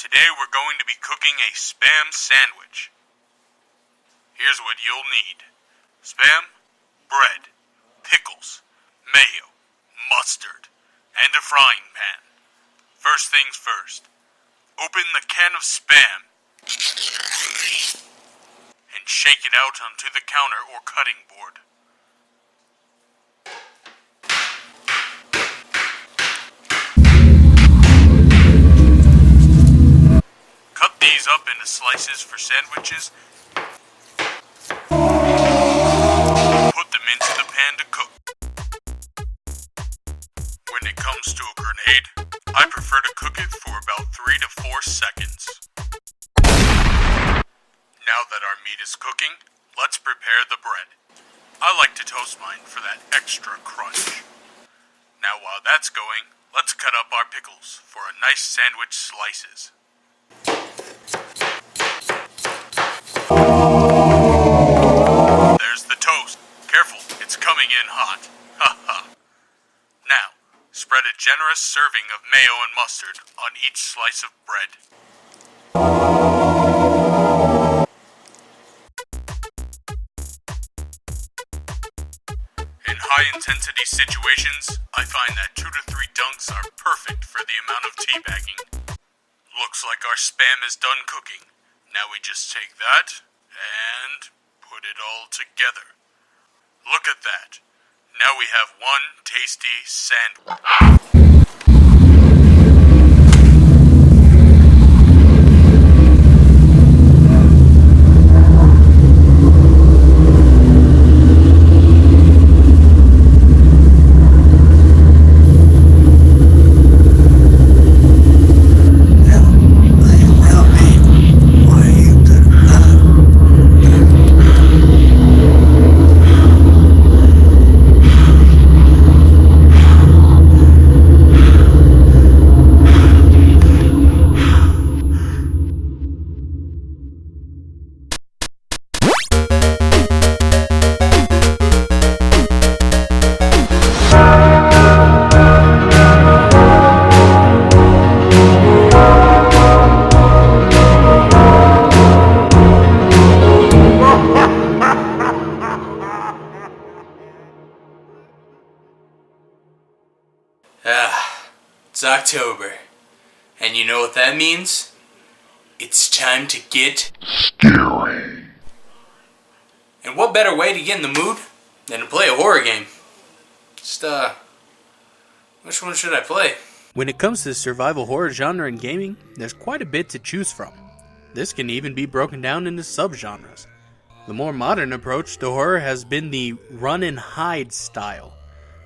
Today we're going to be cooking a Spam sandwich. Here's what you'll need. Spam, bread, pickles, mayo, mustard, and a frying pan. First things first. Open the can of Spam and shake it out onto the counter or cutting board. Cut these up into slices for sandwiches. Put them into the pan to cook. When it comes to a grenade, I prefer to cook it for about 3 to 4 seconds. Now that our meat is cooking, let's prepare the bread. I like to toast mine for that extra crunch. Now while that's going, let's cut up our pickles for a nice sandwich slices. There's the toast. Careful, it's coming in hot. Haha. Now, spread a generous serving of mayo and mustard on each slice of bread. In high-intensity situations, I find that 2 to 3 dunks are perfect for the amount of teabagging. Looks like our Spam is done cooking. Now we just take that and put it all together. Look at that. Now we have one tasty sandwich. It's October, and you know what that means? It's time to get scary. And what better way to get in the mood than to play a horror game? Just, which one should I play? When it comes to the survival horror genre in gaming, there's quite a bit to choose from. This can even be broken down into subgenres. The more modern approach to horror has been the run and hide style.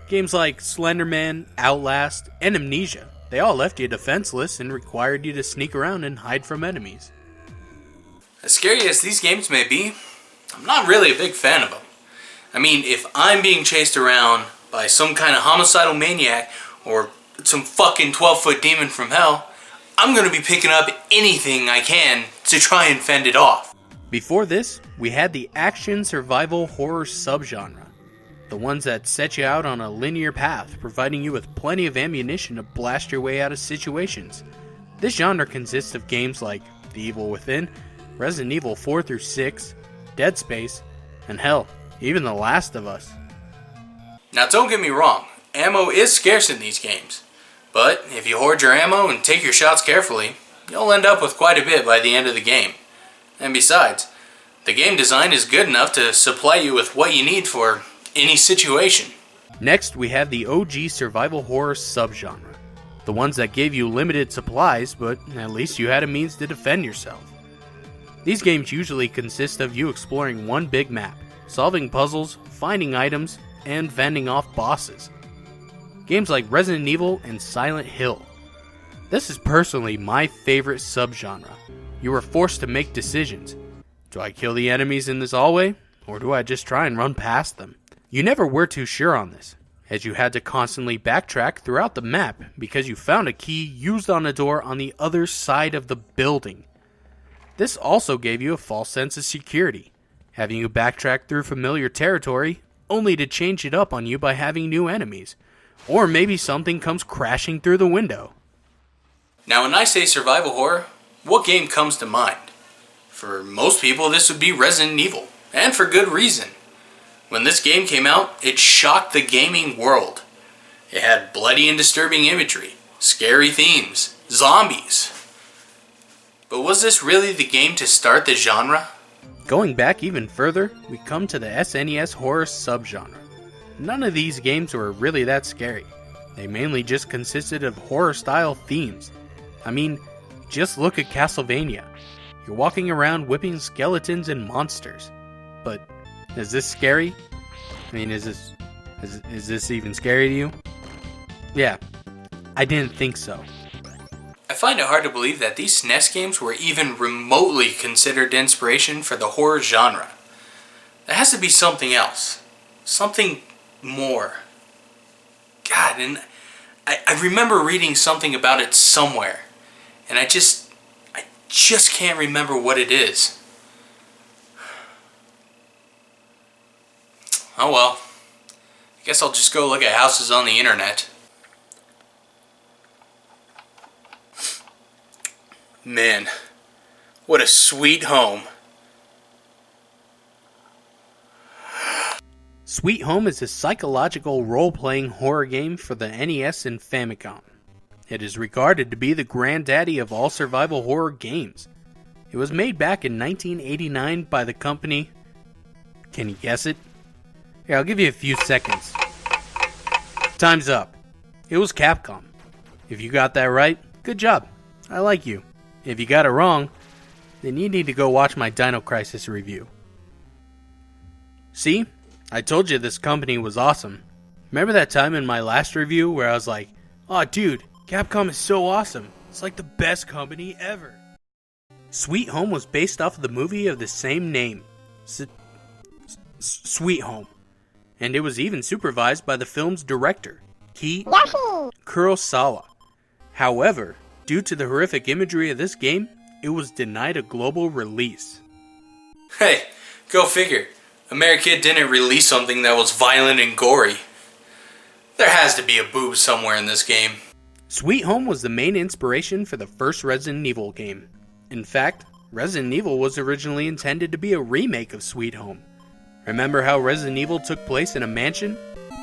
Games like Slenderman, Outlast, and Amnesia, they all left you defenseless and required you to sneak around and hide from enemies. As scary as these games may be, I'm not really a big fan of them. I mean, if I'm being chased around by some kind of homicidal maniac or some fucking 12-foot demon from hell, I'm gonna be picking up anything I can to try and fend it off. Before this, we had the action survival horror subgenre. The ones that set you out on a linear path, providing you with plenty of ammunition to blast your way out of situations. This genre consists of games like The Evil Within, Resident Evil 4 through 6, Dead Space, and hell, even The Last of Us. Now don't get me wrong, ammo is scarce in these games. But if you hoard your ammo and take your shots carefully, you'll end up with quite a bit by the end of the game. And besides, the game design is good enough to supply you with what you need for any situation. Next, we have the OG survival horror subgenre. The ones that gave you limited supplies, but at least you had a means to defend yourself. These games usually consist of you exploring one big map, solving puzzles, finding items, and fending off bosses. Games like Resident Evil and Silent Hill. This is personally my favorite subgenre. You are forced to make decisions. Do I kill the enemies in this hallway, or do I just try and run past them? You never were too sure on this, as you had to constantly backtrack throughout the map because you found a key used on a door on the other side of the building. This also gave you a false sense of security, having you backtrack through familiar territory only to change it up on you by having new enemies, or maybe something comes crashing through the window. Now when I say survival horror, what game comes to mind? For most people, this would be Resident Evil, and for good reason. When this game came out, it shocked the gaming world. It had bloody and disturbing imagery, scary themes, zombies. But was this really the game to start the genre? Going back even further, we come to the SNES horror subgenre. None of these games were really that scary. They mainly just consisted of horror-style themes. I mean, just look at Castlevania. You're walking around whipping skeletons and monsters. But is this scary? I mean, is this even scary to you? Yeah, I didn't think so. I find it hard to believe that these SNES games were even remotely considered inspiration for the horror genre. There has to be something else. Something more. God, and I remember reading something about it somewhere. And I just can't remember what it is. Oh well. I guess I'll just go look at houses on the internet. Man, what a sweet home. Sweet Home is a psychological role-playing horror game for the NES and Famicom. It is regarded to be the granddaddy of all survival horror games. It was made back in 1989 by the company... Can you guess it? Here, I'll give you a few seconds. Time's up. It was Capcom. If you got that right, good job. I like you. If you got it wrong, then you need to go watch my Dino Crisis review. See? I told you this company was awesome. Remember that time in my last review where I was like, "Oh dude, Capcom is so awesome. It's like the best company ever." Sweet Home was based off of the movie of the same name, Sweet Home. And it was even supervised by the film's director, Ki Kurosawa. However, due to the horrific imagery of this game, it was denied a global release. Hey, go figure. Amerikid didn't release something that was violent and gory. There has to be a boob somewhere in this game. Sweet Home was the main inspiration for the first Resident Evil game. In fact, Resident Evil was originally intended to be a remake of Sweet Home. Remember how Resident Evil took place in a mansion?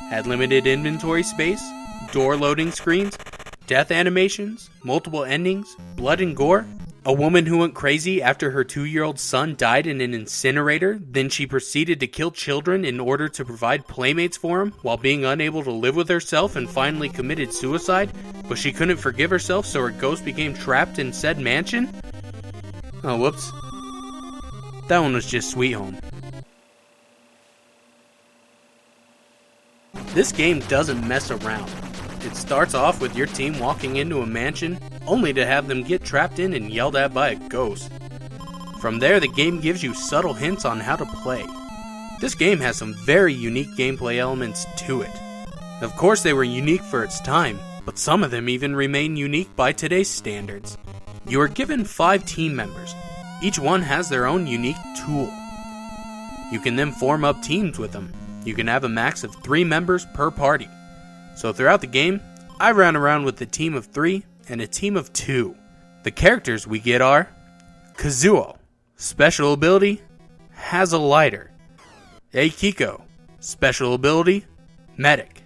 Had limited inventory space, door loading screens, death animations, multiple endings, blood and gore? A woman who went crazy after her 2-year-old son died in an incinerator, then she proceeded to kill children in order to provide playmates for him, while being unable to live with herself and finally committed suicide, but she couldn't forgive herself so her ghost became trapped in said mansion? Oh, whoops. That one was just Sweet Home. This game doesn't mess around. It starts off with your team walking into a mansion, only to have them get trapped in and yelled at by a ghost. From there, the game gives you subtle hints on how to play. This game has some very unique gameplay elements to it. Of course, they were unique for its time, but some of them even remain unique by today's standards. You are given 5 team members. Each one has their own unique tool. You can then form up teams with them. You can have a max of 3 members per party. So throughout the game, I ran around with a team of 3 and a team of 2. The characters we get are Kazuo, special ability, has a lighter. Eikiko, special ability, medic.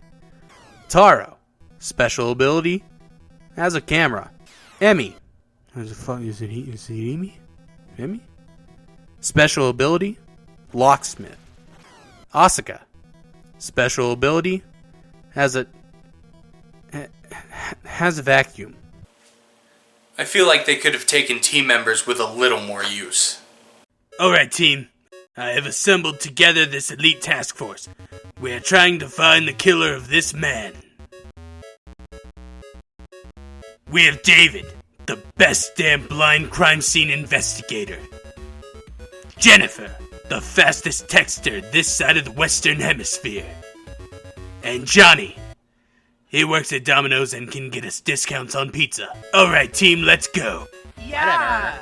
Taro, special ability, has a camera. Emi, is it Emi? Emi? Special ability, locksmith. Asuka, special ability, has a vacuum. I feel like they could have taken team members with a little more use. Alright team, I have assembled together this elite task force. We are trying to find the killer of this man. We have David, the best damn blind crime scene investigator. Jennifer, the fastest texter this side of the Western Hemisphere. And Johnny, he works at Domino's and can get us discounts on pizza. Alright team, let's go. Yeah!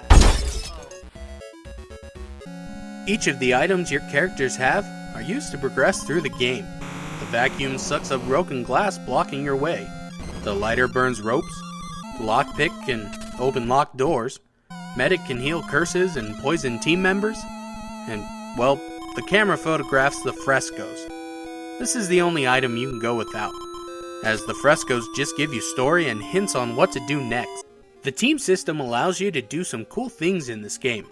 Each of the items your characters have are used to progress through the game. The vacuum sucks up broken glass blocking your way. The lighter burns ropes. The lockpick can open locked doors. Medic can heal curses and poison team members. And, well, the camera photographs the frescoes. This is the only item you can go without, as the frescoes just give you story and hints on what to do next. The team system allows you to do some cool things in this game.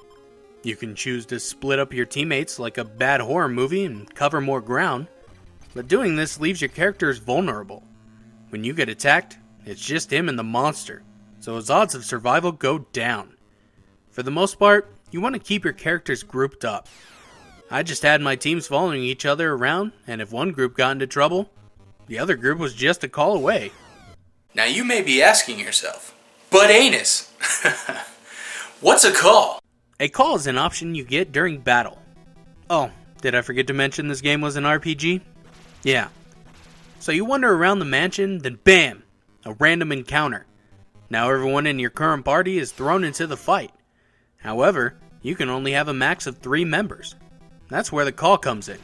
You can choose to split up your teammates like a bad horror movie and cover more ground, but doing this leaves your characters vulnerable. When you get attacked, it's just him and the monster, so his odds of survival go down. For the most part, you want to keep your characters grouped up. I just had my teams following each other around, and if one group got into trouble, the other group was just a call away. Now you may be asking yourself, but Anus, what's a call? A call is an option you get during battle. Oh, did I forget to mention this game was an RPG? Yeah. So you wander around the mansion, then BAM! A random encounter. Now everyone in your current party is thrown into the fight. However, you can only have a max of 3 members. That's where the call comes in.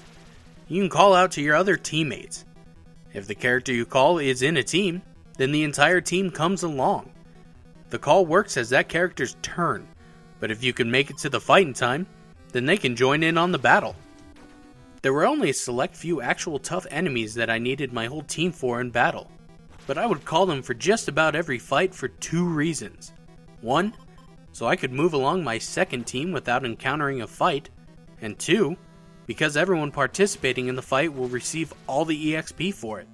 You can call out to your other teammates. If the character you call is in a team, then the entire team comes along. The call works as that character's turn, but if you can make it to the fight in time, then they can join in on the battle. There were only a select few actual tough enemies that I needed my whole team for in battle, but I would call them for just about every fight for 2 reasons. 1, so I could move along my second team without encountering a fight, and 2, because everyone participating in the fight will receive all the EXP for it.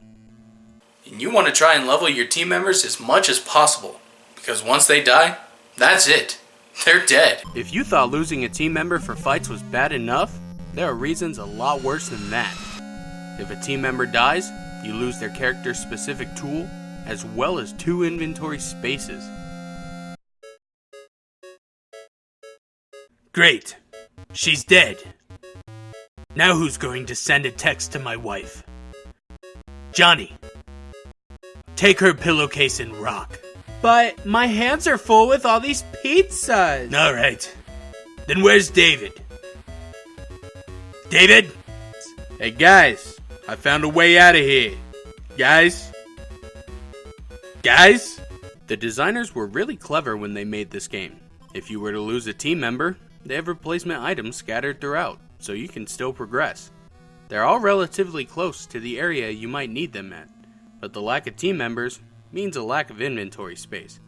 And you want to try and level your team members as much as possible, because once they die, that's it. They're dead. If you thought losing a team member for fights was bad enough, there are reasons a lot worse than that. If a team member dies, you lose their character's specific tool, as well as 2 inventory spaces. Great. She's dead. Now who's going to send a text to my wife? Johnny. Take her pillowcase and rock. But my hands are full with all these pizzas. Alright. Then where's David? David? Hey guys, I found a way out of here. Guys? The designers were really clever when they made this game. If you were to lose a team member, they have replacement items scattered throughout, so you can still progress. They're all relatively close to the area you might need them at, but the lack of team members means a lack of inventory space,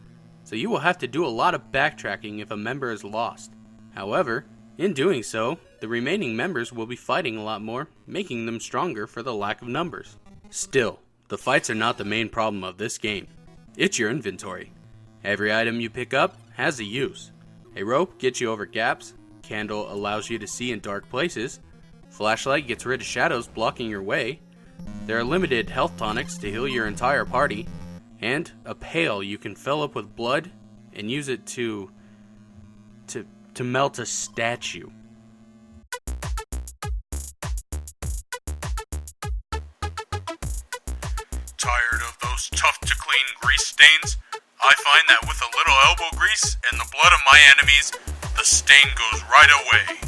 so you will have to do a lot of backtracking if a member is lost. However, in doing so, the remaining members will be fighting a lot more, making them stronger for the lack of numbers. Still, the fights are not the main problem of this game. It's your inventory. Every item you pick up has a use. A rope gets you over gaps, candle allows you to see in dark places, flashlight gets rid of shadows blocking your way, there are limited health tonics to heal your entire party, and a pail you can fill up with blood and use it to melt a statue. Tired of those tough to clean grease stains? I find that with a little elbow grease and the blood of my enemies, the stain goes right away.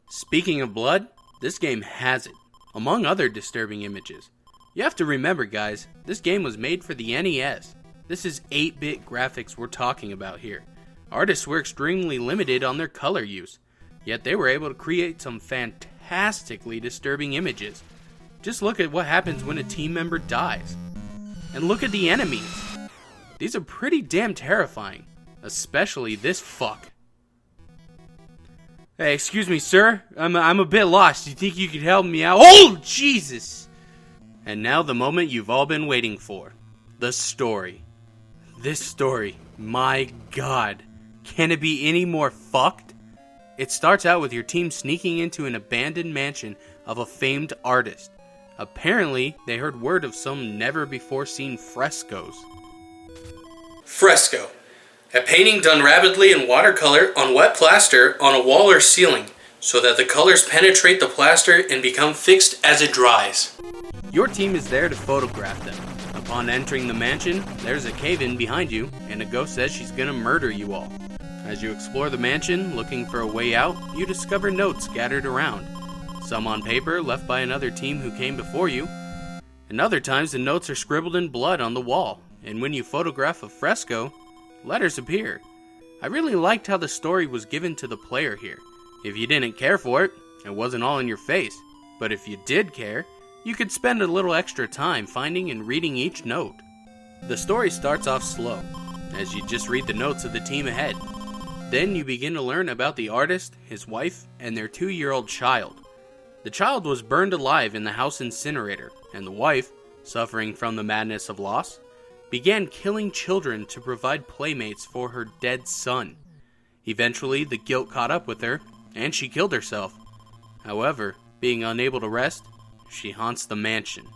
Speaking of blood, this game has it, among other disturbing images. You have to remember guys, this game was made for the NES. This is 8-bit graphics we're talking about here. Artists were extremely limited on their color use, yet they were able to create some fantastically disturbing images. Just look at what happens when a team member dies. And look at the enemies. These are pretty damn terrifying, especially this fuck. Hey, excuse me, sir. I'm a bit lost. You think you could help me out? Oh, Jesus! And now the moment you've all been waiting for. The story. This story, my god. Can it be any more fucked? It starts out with your team sneaking into an abandoned mansion of a famed artist. Apparently, they heard word of some never-before-seen frescoes. Fresco. A painting done rapidly in watercolor on wet plaster on a wall or ceiling, so that the colors penetrate the plaster and become fixed as it dries. Your team is there to photograph them. Upon entering the mansion, there's a cave-in behind you, and a ghost says she's gonna murder you all. As you explore the mansion, looking for a way out, you discover notes scattered around. Some on paper, left by another team who came before you, and other times the notes are scribbled in blood on the wall, and when you photograph a fresco, letters appear. I really liked how the story was given to the player here. If you didn't care for it, it wasn't all in your face, but if you did care, you could spend a little extra time finding and reading each note. The story starts off slow, as you just read the notes of the team ahead. Then you begin to learn about the artist, his wife, and their 2-year-old child. The child was burned alive in the house incinerator, and the wife, suffering from the madness of loss, began killing children to provide playmates for her dead son. Eventually, the guilt caught up with her, and she killed herself. However, being unable to rest, she haunts the mansion.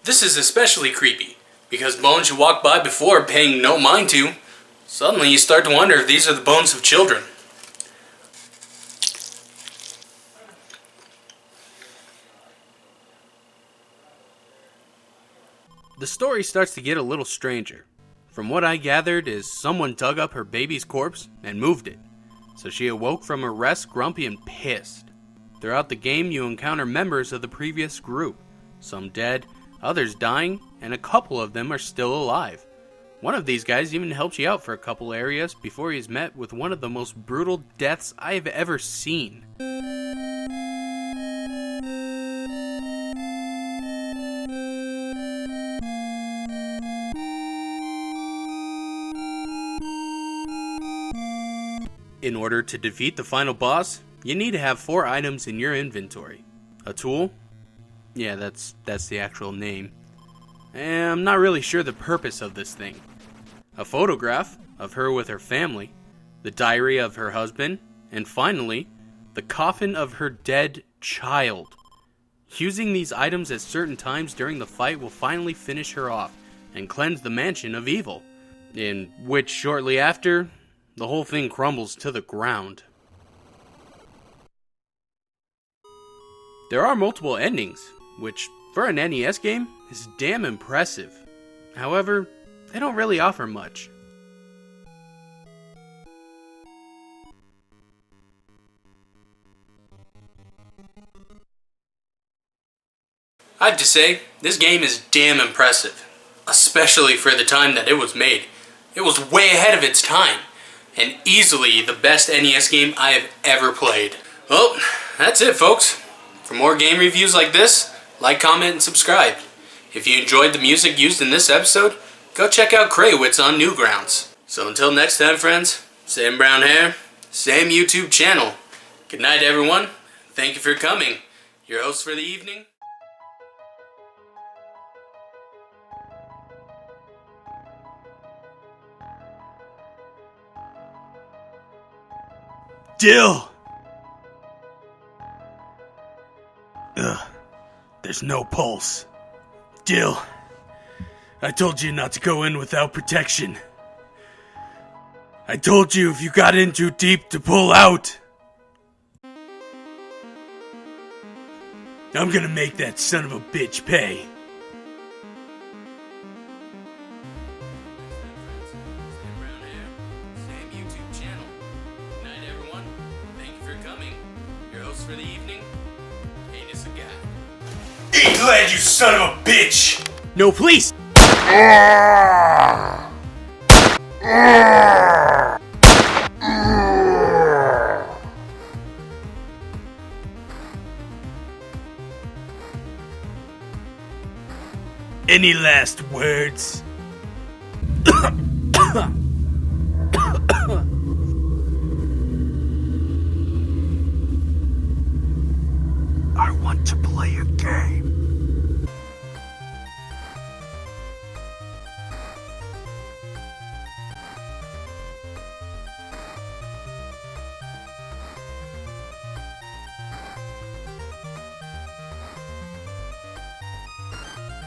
This is especially creepy, because bones you walked by before paying no mind to, suddenly you start to wonder if these are the bones of children. The story starts to get a little stranger. From what I gathered is someone dug up her baby's corpse and moved it, so she awoke from her rest grumpy and pissed. Throughout the game you encounter members of the previous group, some dead, others dying, and a couple of them are still alive. One of these guys even helps you out for a couple areas before he's met with one of the most brutal deaths I've ever seen. In order to defeat the final boss, you need to have 4 items in your inventory. A tool? Yeah, that's the actual name. And I'm not really sure the purpose of this thing. A photograph of her with her family, the diary of her husband, and finally, the coffin of her dead child. Using these items at certain times during the fight will finally finish her off and cleanse the mansion of evil, in which shortly after, the whole thing crumbles to the ground. There are multiple endings, which for an NES game is damn impressive. However, they don't really offer much. I have to say, this game is damn impressive, especially for the time that it was made. It was way ahead of its time, and easily the best NES game I have ever played. Well, that's it folks. For more game reviews like this, like, comment, and subscribe. If you enjoyed the music used in this episode, go check out Kraywitz on Newgrounds. So until next time friends, same brown hair, same YouTube channel. Good night everyone, thank you for coming. Your host for the evening, Dill! There's no pulse. Dill, I told you not to go in without protection. I told you if you got in too deep to pull out. I'm gonna make that son of a bitch pay. for the evening, AnusOfGod. Eat lead, you son of a bitch! No, please! Any last words?